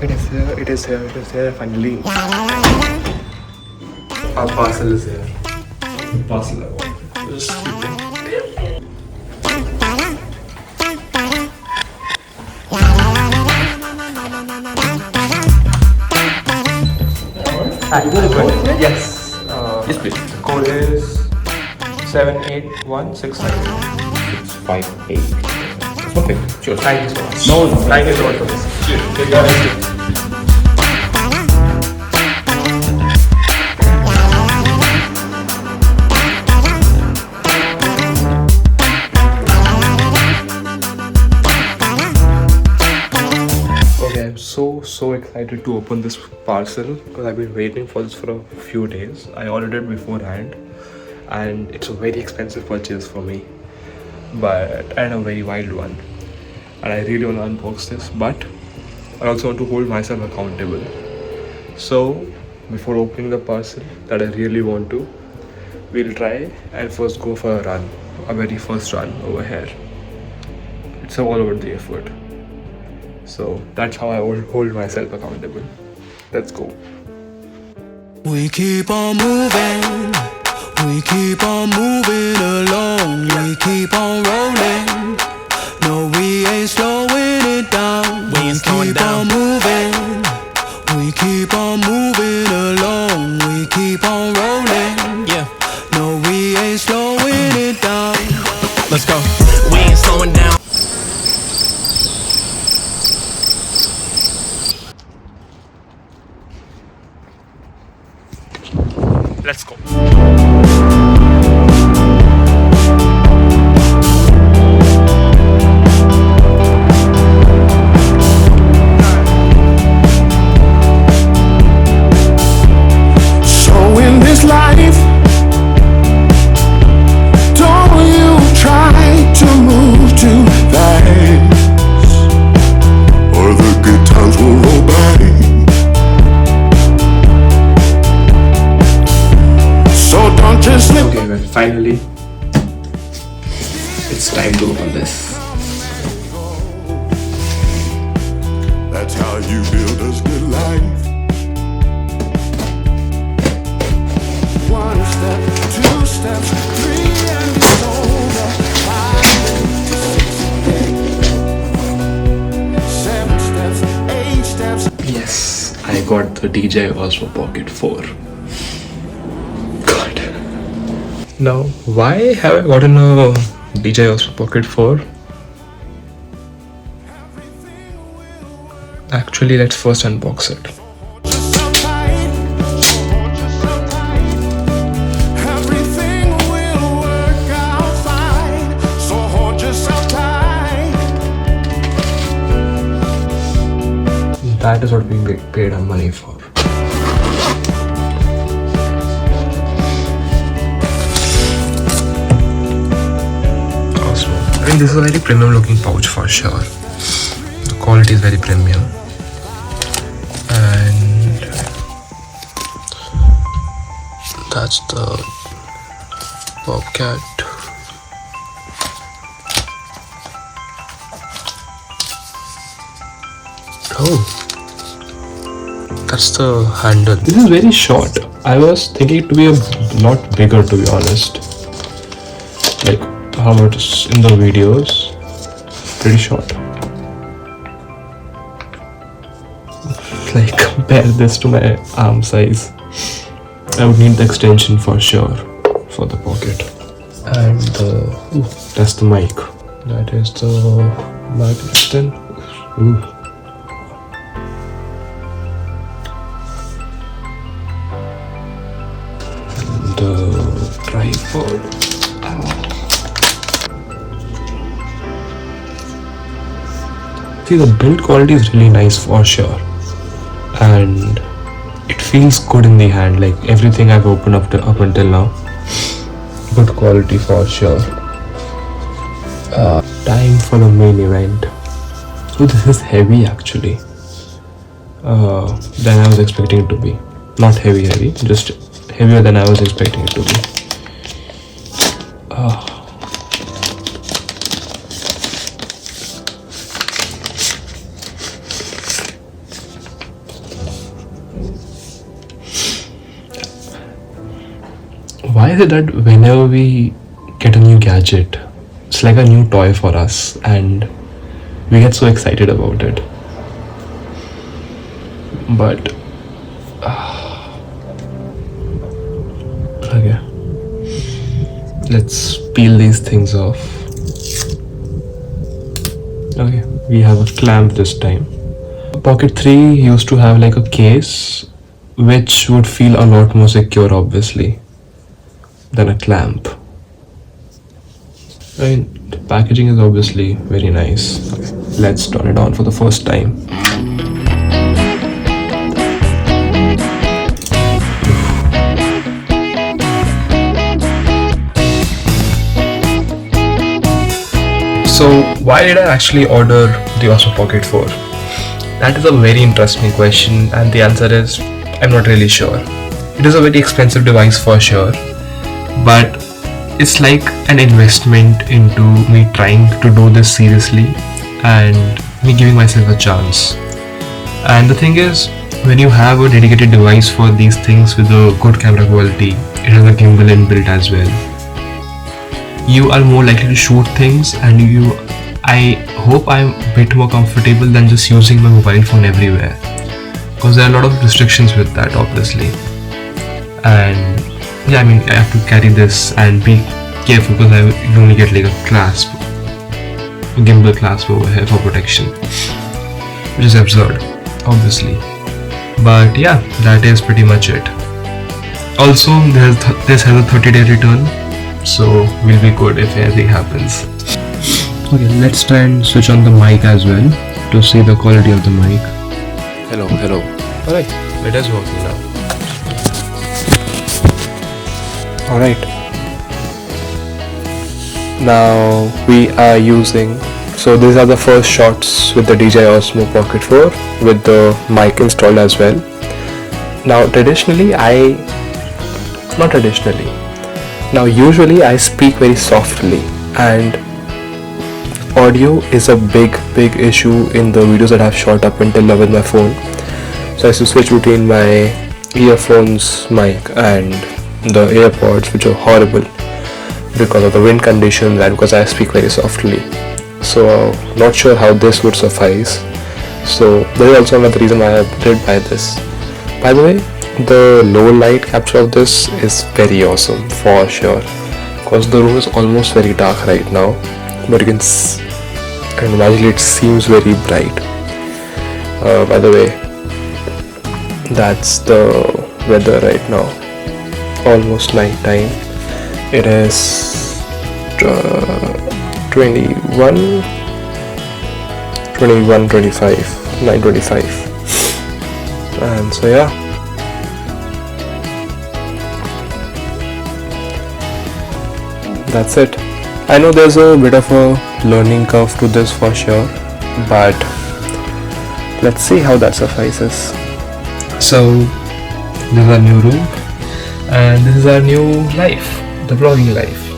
It is here, it is here, it is here finally. Our parcel is here. The parcel I want. Just keep it. Yes. Yes, please. Code is 78169. 658. Perfect. Sure. Thank you so much. No, Thank you so much for this. Cheers. Take care. Okay, I'm so excited to open this parcel because I've been waiting for this for a few days. I ordered it beforehand and it's a very expensive purchase for me, and a very wild one, and I really want to unbox this, but I also want to hold myself accountable. So before opening the parcel that I really want to, we'll try and first go for a run, a very first run over here. It's all about the effort. So that's how I will hold myself accountable. Let's go. We keep on moving, we keep on moving along, we keep on rolling. No, we ain't slowing it down. We ain't slowing down. We keep on moving along, we keep on rolling. Yeah. No, we ain't slowing it down. Let's go. We ain't slowing down. Let's go. So in this life, don't you try to move too fast, or the good times will roll by. So don't just slip. Okay, well, finally, it's time to open this. That's how you build a good life. One step, two steps, three and it's over. 5, 6, 7 steps, 8 steps. Yes, I got the DJI Osmo Pocket 4. God. Now, why have I gotten a DJI Osmo Pocket 4? Actually, let's first unbox it. Everything will work out fine. So hold yourself tight. That is what we paid our money for. Osmo. I mean, this is a very premium looking pouch for sure. The quality is very premium. And that's the Bobcat. Oh, that's the handle. This is very short. I was thinking it to be a lot bigger, to be honest. Like how it is in the videos. Pretty short. Like compare this to my arm size. I would need the extension for sure for the pocket. And that's the mic. That is the mic extension. The tripod. See, the build quality is really nice for sure, and it feels good in the hand. Like everything I've opened up until now, good quality for sure. Time for the main event. Oh, this is heavy actually. Than I was expecting it to be. Not heavy, just heavier than I was expecting it to be. Why is it that whenever we get a new gadget, it's like a new toy for us and we get so excited about it? But okay, let's peel these things off. Okay, we have a clamp this time. Pocket 3 used to have like a case which would feel a lot more secure, obviously, than a clamp. I mean, the packaging is obviously very nice. Okay, let's turn it on for the first time. So, why did I actually order the Osmo Pocket 4? That is a very interesting question, and the answer is I'm not really sure. It is a very expensive device for sure, but it's like an investment into me trying to do this seriously and me giving myself a chance. And the thing is, when you have a dedicated device for these things with a good camera quality, it has a gimbal inbuilt as well, you are more likely to shoot things, and I hope I'm a bit more comfortable than just using my mobile phone everywhere, because there are a lot of restrictions with that, obviously. And yeah, I mean, I have to carry this and be careful because you only get like a clasp, a gimbal clasp over here for protection, which is absurd, obviously. But yeah, that is pretty much it. Also, this has a 30-day return, so we'll be good if anything happens. Okay, let's try and switch on the mic as well to see the quality of the mic. Hello. Alright, it is working now. Alright. Now we are using, so these are the first shots with the DJI Osmo Pocket 4 with the mic installed as well. Now usually I speak very softly, and audio is a big issue in the videos that I've shot up until now with my phone. So I used to switch between my earphones mic and the AirPods, which are horrible because of the wind conditions and because I speak very softly. So not sure how this would suffice. So there is also another reason why I did buy this. By the way, the low light capture of this is very awesome for sure, because the room is almost very dark right now, but you can imagine it seems very bright. By the way, that's the weather right now, almost night time. It is 9:25, and so yeah, that's it. I know there's a bit of a learning curve to this for sure, but let's see how that suffices. So this is our new room, and this is our new life, the vlogging life.